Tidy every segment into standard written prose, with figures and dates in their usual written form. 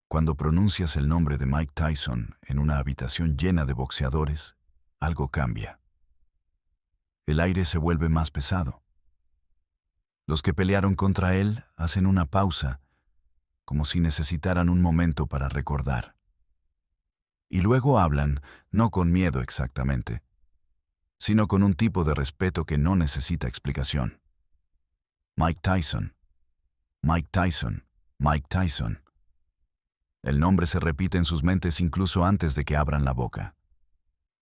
Cuando pronuncias el nombre de Mike Tyson en una habitación llena de boxeadores, algo cambia. El aire se vuelve más pesado. Los que pelearon contra él hacen una pausa, como si necesitaran un momento para recordar. Y luego hablan, no con miedo exactamente, sino con un tipo de respeto que no necesita explicación. Mike Tyson, Mike Tyson, Mike Tyson. El nombre se repite en sus mentes incluso antes de que abran la boca.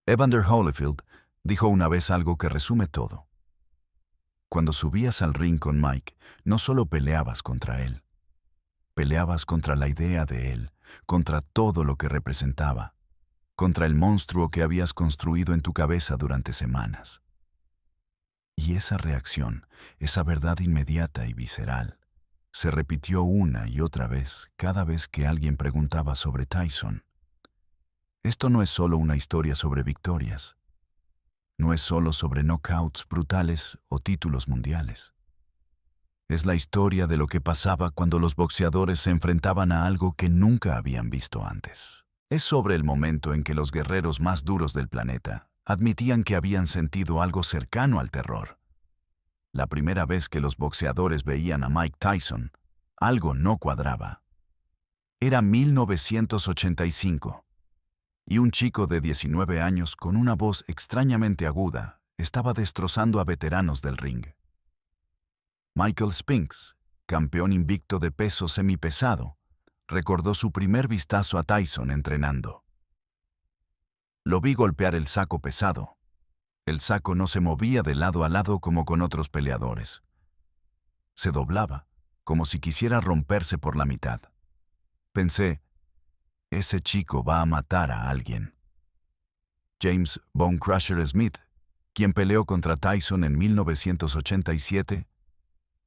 Evander Holyfield dijo una vez algo que resume todo. Cuando subías al ring con Mike, no solo peleabas contra él. Peleabas contra la idea de él, contra todo lo que representaba, contra el monstruo que habías construido en tu cabeza durante semanas. Y esa reacción, esa verdad inmediata y visceral, se repitió una y otra vez cada vez que alguien preguntaba sobre Tyson. Esto no es solo una historia sobre victorias. No es solo sobre knockouts brutales o títulos mundiales. Es la historia de lo que pasaba cuando los boxeadores se enfrentaban a algo que nunca habían visto antes. Es sobre el momento en que los guerreros más duros del planeta admitían que habían sentido algo cercano al terror. La primera vez que los boxeadores veían a Mike Tyson, algo no cuadraba. Era 1985. Y un chico de 19 años con una voz extrañamente aguda estaba destrozando a veteranos del ring. Michael Spinks, campeón invicto de peso semipesado, recordó su primer vistazo a Tyson entrenando. Lo vi golpear el saco pesado. El saco no se movía de lado a lado como con otros peleadores. Se doblaba, como si quisiera romperse por la mitad. Pensé, ese chico va a matar a alguien. James Bone Crusher Smith, quien peleó contra Tyson en 1987,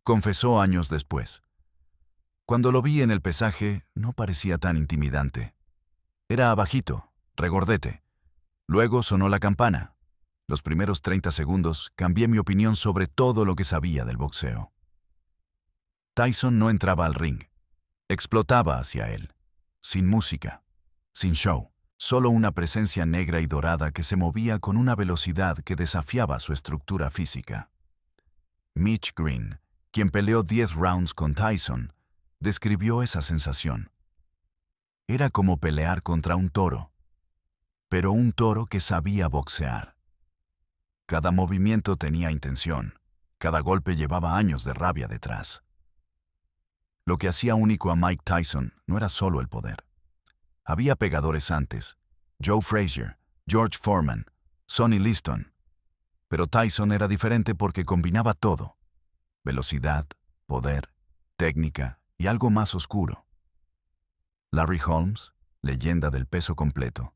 confesó años después. Cuando lo vi en el pesaje, no parecía tan intimidante. Era bajito, regordete. Luego sonó la campana. Los primeros 30 segundos cambié mi opinión sobre todo lo que sabía del boxeo. Tyson no entraba al ring. Explotaba hacia él. Sin música, sin show, solo una presencia negra y dorada que se movía con una velocidad que desafiaba su estructura física. Mitch Green, quien peleó 10 rounds con Tyson, describió esa sensación. Era como pelear contra un toro, pero un toro que sabía boxear. Cada movimiento tenía intención, cada golpe llevaba años de rabia detrás. Lo que hacía único a Mike Tyson no era solo el poder. Había pegadores antes, Joe Frazier, George Foreman, Sonny Liston. Pero Tyson era diferente porque combinaba todo: velocidad, poder, técnica y algo más oscuro. Larry Holmes, leyenda del peso completo,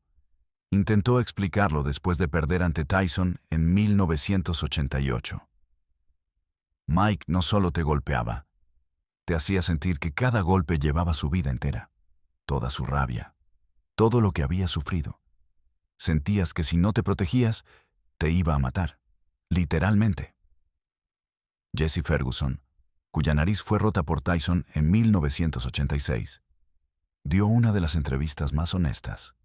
intentó explicarlo después de perder ante Tyson en 1988. Mike no solo te golpeaba, te hacía sentir que cada golpe llevaba su vida entera, toda su rabia, todo lo que había sufrido. Sentías que si no te protegías, te iba a matar, literalmente. Jesse Ferguson, cuya nariz fue rota por Tyson en 1986, dio una de las entrevistas más honestas.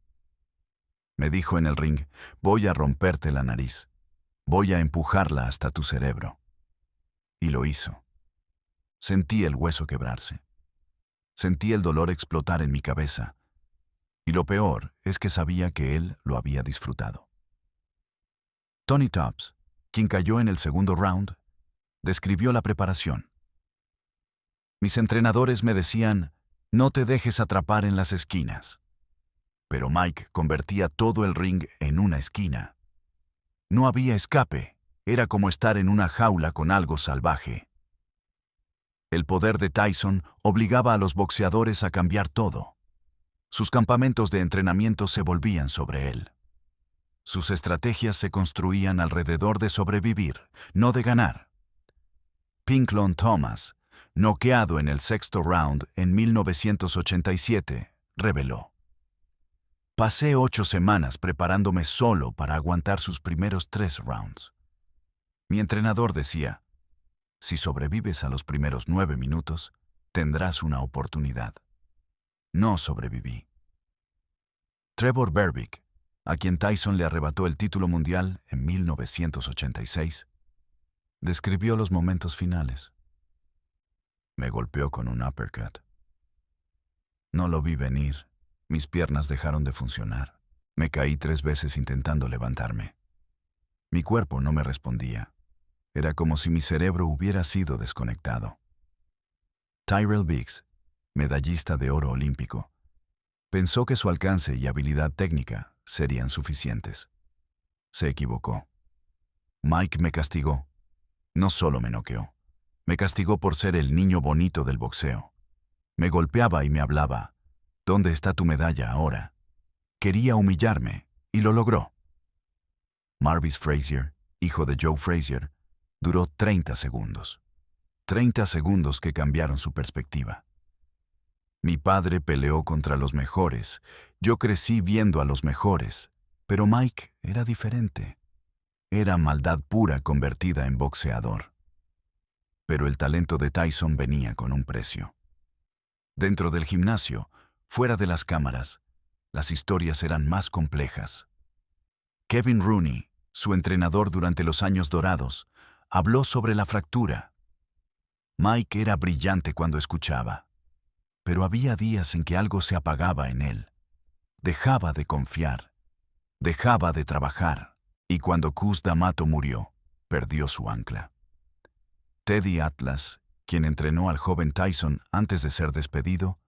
Me dijo en el ring, voy a romperte la nariz, voy a empujarla hasta tu cerebro. Y lo hizo. Sentí el hueso quebrarse. Sentí el dolor explotar en mi cabeza. Y lo peor es que sabía que él lo había disfrutado. Tony Tubbs, quien cayó en el segundo round, describió la preparación. Mis entrenadores me decían, no te dejes atrapar en las esquinas. Pero Mike convertía todo el ring en una esquina. No había escape, era como estar en una jaula con algo salvaje. El poder de Tyson obligaba a los boxeadores a cambiar todo. Sus campamentos de entrenamiento se volvían sobre él. Sus estrategias se construían alrededor de sobrevivir, no de ganar. Pinklon Thomas, noqueado en el sexto round en 1987, reveló: pasé 8 semanas preparándome solo para aguantar sus primeros 3 rounds. Mi entrenador decía, si sobrevives a los primeros 9 minutos, tendrás una oportunidad. no sobreviví. Trevor Berbick, a quien Tyson le arrebató el título mundial en 1986, describió los momentos finales. Me golpeó con un uppercut. No lo vi venir. Mis piernas dejaron de funcionar. Me caí 3 veces intentando levantarme. Mi cuerpo no me respondía. Era como si mi cerebro hubiera sido desconectado. Tyrell Biggs, medallista de oro olímpico, pensó que su alcance y habilidad técnica serían suficientes. Se equivocó. Mike me castigó. No solo me noqueó. Me castigó por ser el niño bonito del boxeo. Me golpeaba y me hablaba. ¿Dónde está tu medalla ahora? Quería humillarme, y lo logró. Marvis Frazier, hijo de Joe Frazier, duró 30 segundos. 30 segundos que cambiaron su perspectiva. Mi padre peleó contra los mejores. Yo crecí viendo a los mejores. Pero Mike era diferente. Era maldad pura convertida en boxeador. Pero el talento de Tyson venía con un precio. Dentro del gimnasio, fuera de las cámaras, las historias eran más complejas. Kevin Rooney, su entrenador durante los años dorados, habló sobre la fractura. Mike era brillante cuando escuchaba, pero había días en que algo se apagaba en él. Dejaba de confiar, dejaba de trabajar, y cuando Cus D'Amato murió, perdió su ancla. Teddy Atlas, quien entrenó al joven Tyson antes de ser despedido,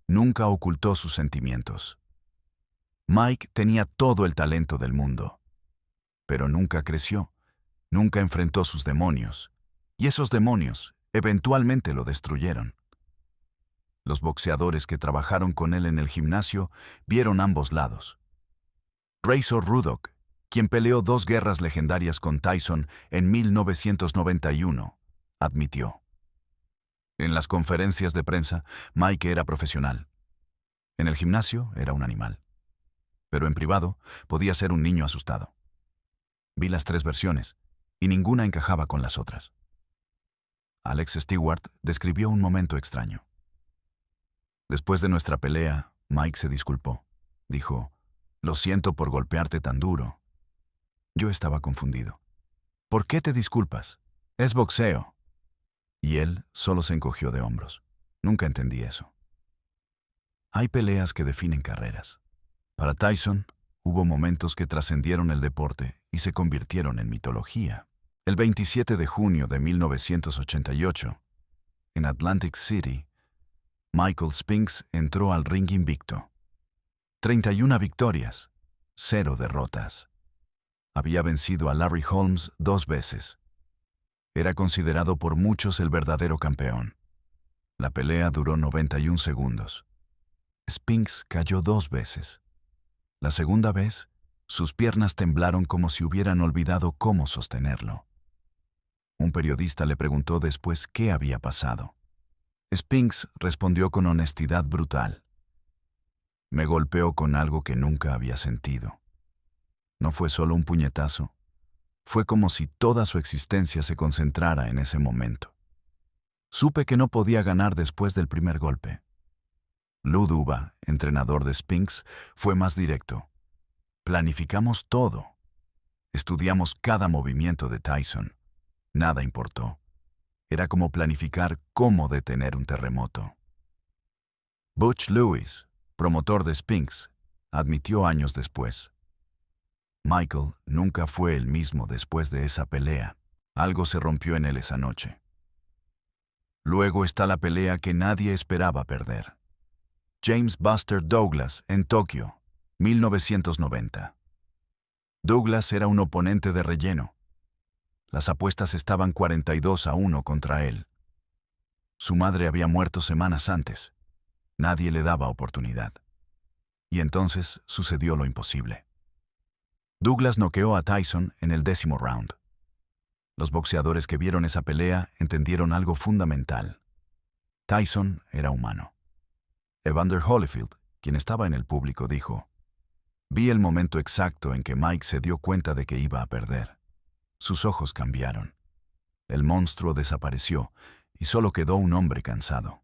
nunca ocultó sus sentimientos. Mike tenía todo el talento del mundo, pero nunca creció, nunca enfrentó sus demonios, y esos demonios eventualmente lo destruyeron. Los boxeadores que trabajaron con él en el gimnasio vieron ambos lados. Razor Ruddock, quien peleó 2 guerras legendarias con Tyson en 1991, admitió. En las conferencias de prensa, Mike era profesional. En el gimnasio era un animal. Pero en privado podía ser un niño asustado. Vi las 3 versiones, y ninguna encajaba con las otras. Alex Stewart describió un momento extraño. Después de nuestra pelea, Mike se disculpó. Dijo, «Lo siento por golpearte tan duro». Yo estaba confundido. «¿Por qué te disculpas? Es boxeo». Y él solo se encogió de hombros. Nunca entendí eso. Hay peleas que definen carreras. Para Tyson, hubo momentos que trascendieron el deporte y se convirtieron en mitología. El 27 de junio de 1988, en Atlantic City, Michael Spinks entró al ring invicto. 31 victorias, 0 derrotas. Había vencido a Larry Holmes 2 veces. Era considerado por muchos el verdadero campeón. La pelea duró 91 segundos. Spinks cayó 2 veces. La segunda vez, sus piernas temblaron como si hubieran olvidado cómo sostenerlo. Un periodista le preguntó después qué había pasado. Spinks respondió con honestidad brutal. Me golpeó con algo que nunca había sentido. No fue solo un puñetazo. Fue como si toda su existencia se concentrara en ese momento. Supe que no podía ganar después del primer golpe. Lou Duva, entrenador de Spinks, fue más directo. Planificamos todo. Estudiamos cada movimiento de Tyson. Nada importó. Era como planificar cómo detener un terremoto. Butch Lewis, promotor de Spinks, admitió años después. Michael nunca fue el mismo después de esa pelea. Algo se rompió en él esa noche. Luego está la pelea que nadie esperaba perder. James Buster Douglas en Tokio, 1990. Douglas era un oponente de relleno. Las apuestas estaban 42-1 contra él. Su madre había muerto semanas antes. Nadie le daba oportunidad. Y entonces sucedió lo imposible. Douglas noqueó a Tyson en el 10º round. Los boxeadores que vieron esa pelea entendieron algo fundamental. Tyson era humano. Evander Holyfield, quien estaba en el público, dijo, «Vi el momento exacto en que Mike se dio cuenta de que iba a perder. Sus ojos cambiaron. El monstruo desapareció y solo quedó un hombre cansado».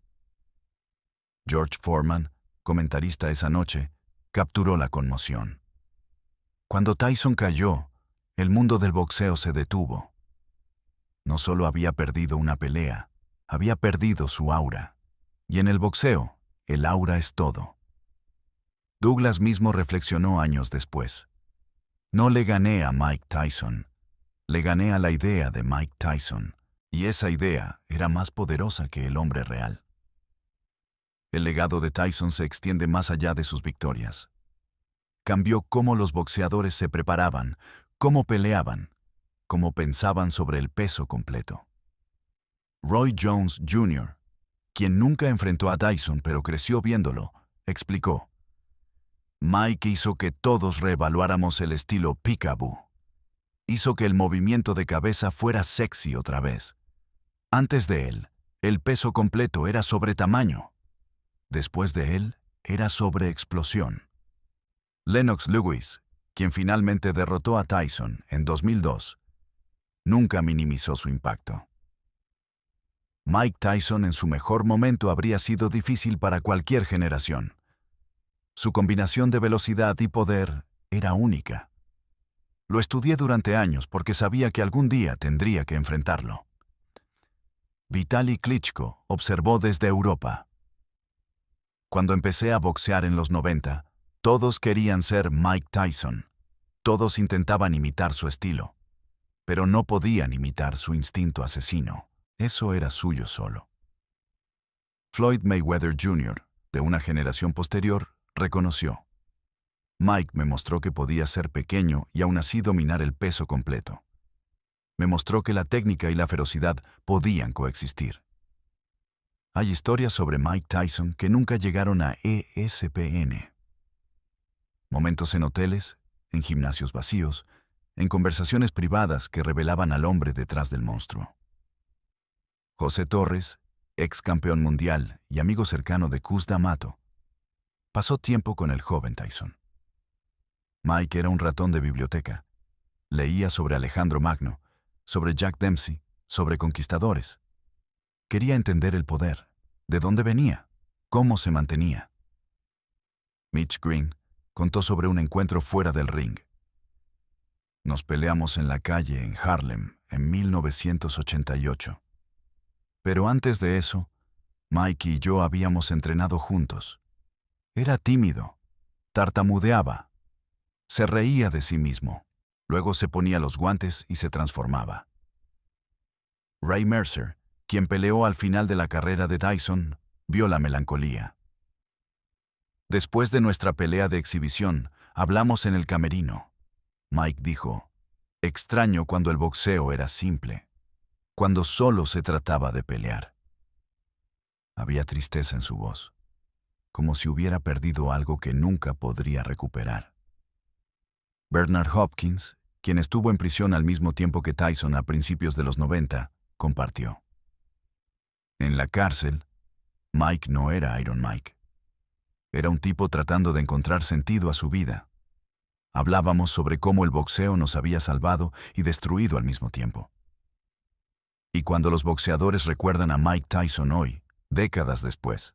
George Foreman, comentarista esa noche, capturó la conmoción. Cuando Tyson cayó, el mundo del boxeo se detuvo. No solo había perdido una pelea, había perdido su aura. Y en el boxeo, el aura es todo. Douglas mismo reflexionó años después. No le gané a Mike Tyson, le gané a la idea de Mike Tyson, y esa idea era más poderosa que el hombre real. El legado de Tyson se extiende más allá de sus victorias. Cambió cómo los boxeadores se preparaban, cómo peleaban, cómo pensaban sobre el peso completo. Roy Jones Jr., quien nunca enfrentó a Tyson pero creció viéndolo, explicó: Mike hizo que todos reevaluáramos el estilo peekaboo. Hizo que el movimiento de cabeza fuera sexy otra vez. Antes de él, el peso completo era sobre tamaño. Después de él, era sobre explosión. Lennox Lewis, quien finalmente derrotó a Tyson en 2002, nunca minimizó su impacto. Mike Tyson en su mejor momento habría sido difícil para cualquier generación. Su combinación de velocidad y poder era única. Lo estudié durante años porque sabía que algún día tendría que enfrentarlo. Vitali Klitschko observó desde Europa. Cuando empecé a boxear en los 90, todos querían ser Mike Tyson. Todos intentaban imitar su estilo, pero no podían imitar su instinto asesino. Eso era suyo solo. Floyd Mayweather Jr., de una generación posterior, reconoció: Mike me mostró que podía ser pequeño y aún así dominar el peso completo. Me mostró que la técnica y la ferocidad podían coexistir. Hay historias sobre Mike Tyson que nunca llegaron a ESPN. Momentos en hoteles, en gimnasios vacíos, en conversaciones privadas que revelaban al hombre detrás del monstruo. José Torres, ex campeón mundial y amigo cercano de Cus D'Amato, pasó tiempo con el joven Tyson. Mike era un ratón de biblioteca. Leía sobre Alejandro Magno, sobre Jack Dempsey, sobre conquistadores. Quería entender el poder, de dónde venía, cómo se mantenía. Mitch Green contó sobre un encuentro fuera del ring. Nos peleamos en la calle en Harlem en 1988. Pero antes de eso, Mike y yo habíamos entrenado juntos. Era tímido, tartamudeaba, se reía de sí mismo, luego se ponía los guantes y se transformaba. Ray Mercer, quien peleó al final de la carrera de Tyson, vio la melancolía. Después de nuestra pelea de exhibición, hablamos en el camerino. Mike dijo: extraño cuando el boxeo era simple, cuando solo se trataba de pelear. Había tristeza en su voz, como si hubiera perdido algo que nunca podría recuperar. Bernard Hopkins, quien estuvo en prisión al mismo tiempo que Tyson a principios de los 90, compartió: en la cárcel, Mike no era Iron Mike. Era un tipo tratando de encontrar sentido a su vida. Hablábamos sobre cómo el boxeo nos había salvado y destruido al mismo tiempo. Y cuando los boxeadores recuerdan a Mike Tyson hoy, décadas después,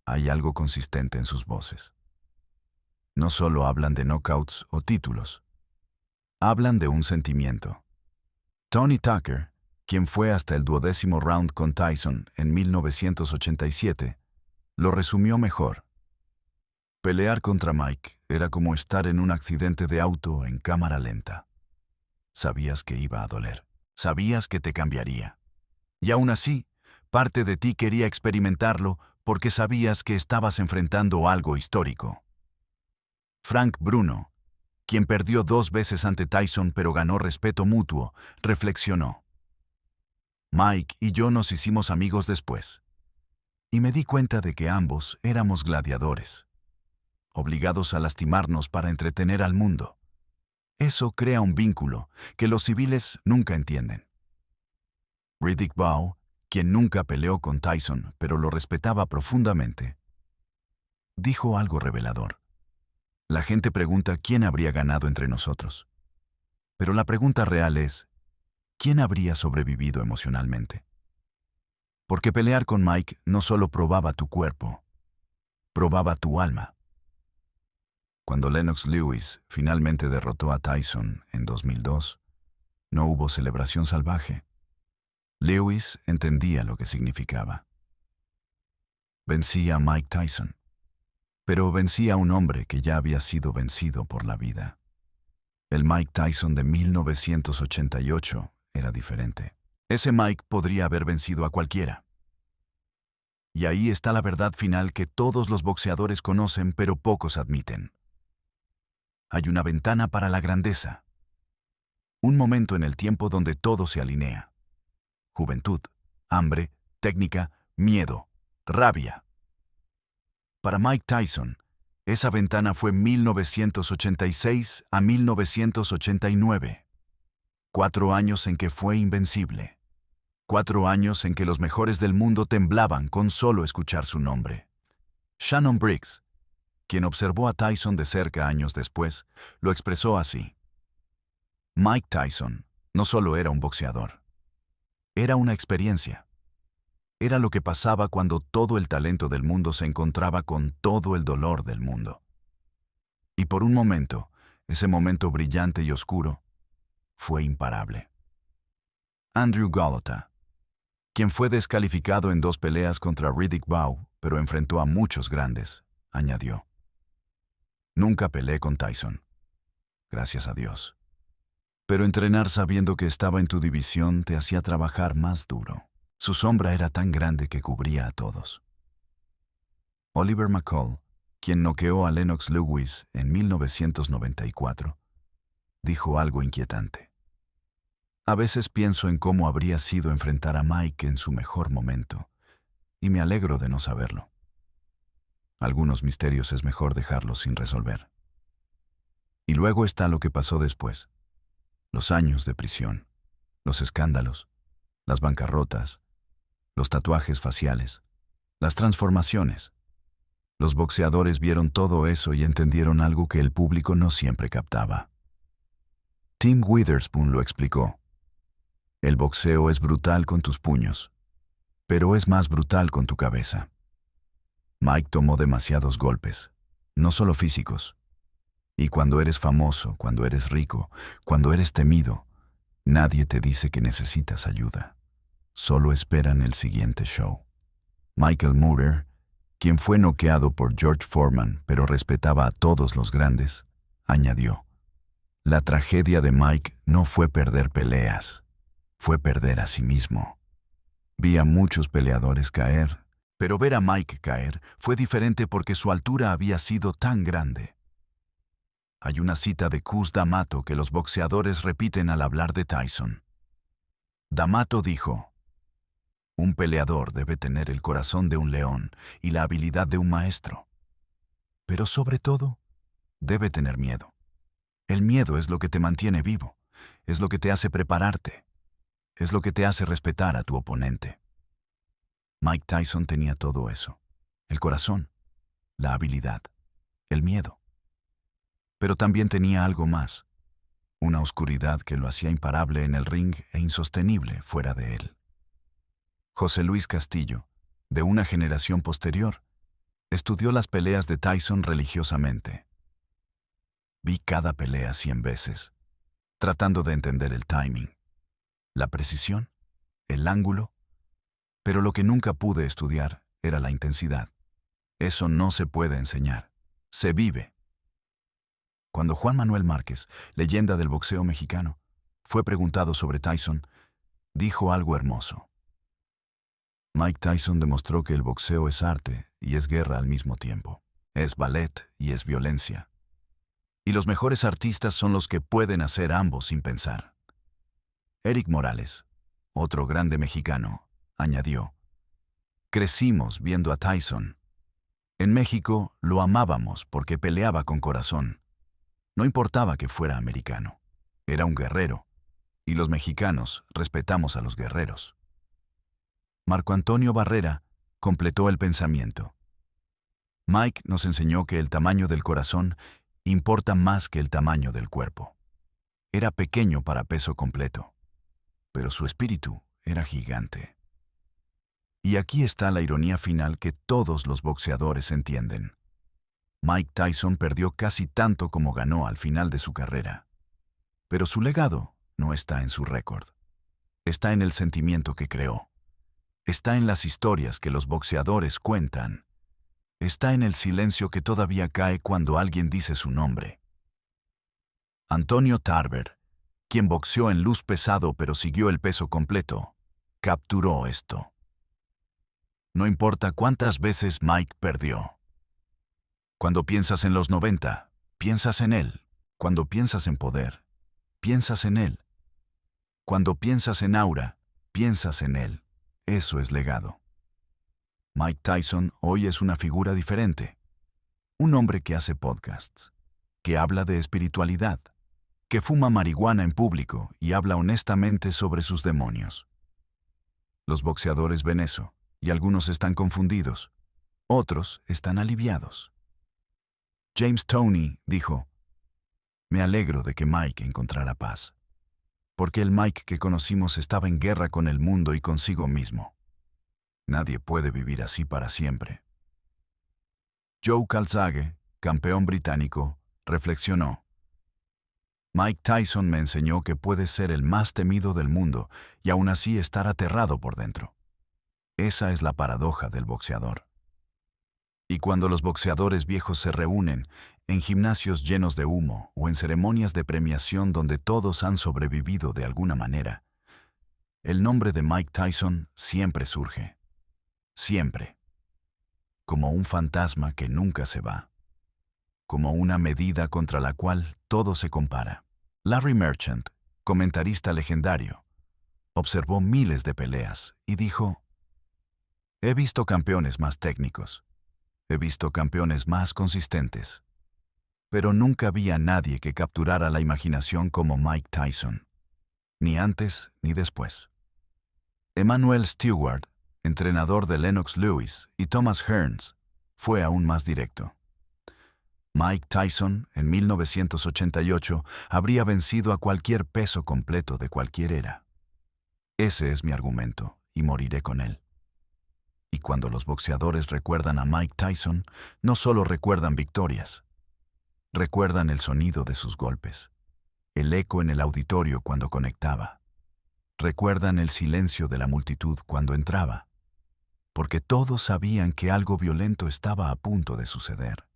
hay algo consistente en sus voces. No solo hablan de knockouts o títulos, hablan de un sentimiento. Tony Tucker, quien fue hasta el 12º round con Tyson en 1987, lo resumió mejor. Pelear contra Mike era como estar en un accidente de auto en cámara lenta. Sabías que iba a doler, sabías que te cambiaría. Y aún así, parte de ti quería experimentarlo porque sabías que estabas enfrentando algo histórico. Frank Bruno, quien perdió 2 veces ante Tyson pero ganó respeto mutuo, reflexionó: Mike y yo nos hicimos amigos después. Y me di cuenta de que ambos éramos gladiadores, obligados a lastimarnos para entretener al mundo. Eso crea un vínculo que los civiles nunca entienden. Riddick Bowe, quien nunca peleó con Tyson pero lo respetaba profundamente, dijo algo revelador. La gente pregunta quién habría ganado entre nosotros. Pero la pregunta real es, ¿quién habría sobrevivido emocionalmente? Porque pelear con Mike no solo probaba tu cuerpo, probaba tu alma. Cuando Lennox Lewis finalmente derrotó a Tyson en 2002, no hubo celebración salvaje. Lewis entendía lo que significaba. Vencía a Mike Tyson, pero vencía a un hombre que ya había sido vencido por la vida. El Mike Tyson de 1988 era diferente. Ese Mike podría haber vencido a cualquiera. Y ahí está la verdad final que todos los boxeadores conocen pero pocos admiten. Hay una ventana para la grandeza. Un momento en el tiempo donde todo se alinea. Juventud, hambre, técnica, miedo, rabia. Para Mike Tyson, esa ventana fue 1986 a 1989. 4 años en que fue invencible. 4 años en que los mejores del mundo temblaban con solo escuchar su nombre. Shannon Briggs, quien observó a Tyson de cerca años después, lo expresó así. Mike Tyson no solo era un boxeador, era una experiencia. Era lo que pasaba cuando todo el talento del mundo se encontraba con todo el dolor del mundo. Y por un momento, ese momento brillante y oscuro, fue imparable. Andrew Golota, quien fue descalificado en 2 peleas contra Riddick Bowe, pero enfrentó a muchos grandes, añadió. Nunca peleé con Tyson, gracias a Dios. Pero entrenar sabiendo que estaba en tu división te hacía trabajar más duro. Su sombra era tan grande que cubría a todos. Oliver McCall, quien noqueó a Lennox Lewis en 1994, dijo algo inquietante. A veces pienso en cómo habría sido enfrentar a Mike en su mejor momento, y me alegro de no saberlo. Algunos misterios es mejor dejarlos sin resolver. Y luego está lo que pasó después. Los años de prisión, los escándalos, las bancarrotas, los tatuajes faciales, las transformaciones. Los boxeadores vieron todo eso y entendieron algo que el público no siempre captaba. Tim Witherspoon lo explicó. El boxeo es brutal con tus puños, pero es más brutal con tu cabeza. Mike tomó demasiados golpes, no solo físicos. Y cuando eres famoso, cuando eres rico, cuando eres temido, nadie te dice que necesitas ayuda. Solo esperan el siguiente show. Michael Moorer, quien fue noqueado por George Foreman pero respetaba a todos los grandes, añadió, la tragedia de Mike no fue perder peleas, fue perder a sí mismo. Vi a muchos peleadores caer, pero ver a Mike caer fue diferente porque su altura había sido tan grande. Hay una cita de Cus D'Amato que los boxeadores repiten al hablar de Tyson. D'Amato dijo, un peleador debe tener el corazón de un león y la habilidad de un maestro. Pero sobre todo, debe tener miedo. El miedo es lo que te mantiene vivo, es lo que te hace prepararte, es lo que te hace respetar a tu oponente. Mike Tyson tenía todo eso, el corazón, la habilidad, el miedo. Pero también tenía algo más, una oscuridad que lo hacía imparable en el ring e insostenible fuera de él. José Luis Castillo, de una generación posterior, estudió las peleas de Tyson religiosamente. Vi cada pelea 100 veces, tratando de entender el timing, la precisión, el ángulo, pero lo que nunca pude estudiar era la intensidad. Eso no se puede enseñar, se vive. Cuando Juan Manuel Márquez, leyenda del boxeo mexicano, fue preguntado sobre Tyson, dijo algo hermoso. Mike Tyson demostró que el boxeo es arte y es guerra al mismo tiempo. Es ballet y es violencia. Y los mejores artistas son los que pueden hacer ambos sin pensar. Eric Morales, otro grande mexicano, añadió, crecimos viendo a Tyson. En México lo amábamos porque peleaba con corazón. No importaba que fuera americano. Era un guerrero. Y los mexicanos respetamos a los guerreros. Marco Antonio Barrera completó el pensamiento. Mike nos enseñó que el tamaño del corazón importa más que el tamaño del cuerpo. Era pequeño para peso completo, pero su espíritu era gigante. Y aquí está la ironía final que todos los boxeadores entienden. Mike Tyson perdió casi tanto como ganó al final de su carrera. Pero su legado no está en su récord. Está en el sentimiento que creó. Está en las historias que los boxeadores cuentan. Está en el silencio que todavía cae cuando alguien dice su nombre. Antonio Tarver, quien boxeó en luz pesado pero siguió el peso completo, capturó esto. No importa cuántas veces Mike perdió. Cuando piensas en los 90, piensas en él. Cuando piensas en poder, piensas en él. Cuando piensas en aura, piensas en él. Eso es legado. Mike Tyson hoy es una figura diferente. Un hombre que hace podcasts, que habla de espiritualidad, que fuma marihuana en público y habla honestamente sobre sus demonios. Los boxeadores ven eso, y algunos están confundidos. Otros están aliviados. James Toney dijo: "Me alegro de que Mike encontrara paz, porque el Mike que conocimos estaba en guerra con el mundo y consigo mismo. Nadie puede vivir así para siempre". Joe Calzaghe, campeón británico, reflexionó: "Mike Tyson me enseñó que puedes ser el más temido del mundo y aún así estar aterrado por dentro. Esa es la paradoja del boxeador". Y cuando los boxeadores viejos se reúnen, en gimnasios llenos de humo o en ceremonias de premiación donde todos han sobrevivido de alguna manera, el nombre de Mike Tyson siempre surge. Siempre. Como un fantasma que nunca se va. Como una medida contra la cual todo se compara. Larry Merchant, comentarista legendario, observó miles de peleas y dijo: "He visto campeones más técnicos. He visto campeones más consistentes. Pero nunca vi a nadie que capturara la imaginación como Mike Tyson. Ni antes ni después". Emanuel Stewart, entrenador de Lennox Lewis y Thomas Hearns, fue aún más directo. Mike Tyson, en 1988, habría vencido a cualquier peso completo de cualquier era. Ese es mi argumento, y moriré con él. Y cuando los boxeadores recuerdan a Mike Tyson, no solo recuerdan victorias. Recuerdan el sonido de sus golpes, el eco en el auditorio cuando conectaba. Recuerdan el silencio de la multitud cuando entraba, porque todos sabían que algo violento estaba a punto de suceder.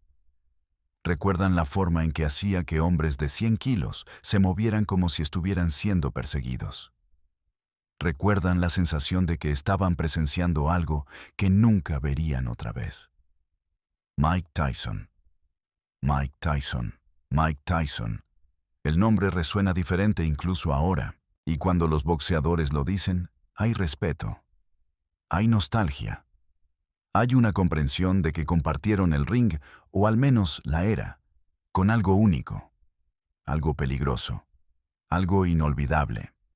Recuerdan la forma en que hacía que hombres de 100 kilos se movieran como si estuvieran siendo perseguidos. Recuerdan la sensación de que estaban presenciando algo que nunca verían otra vez. Mike Tyson. Mike Tyson. Mike Tyson. El nombre resuena diferente incluso ahora, y cuando los boxeadores lo dicen, hay respeto. Hay nostalgia. Hay una comprensión de que compartieron el ring, o al menos la era, con algo único, algo peligroso, algo inolvidable.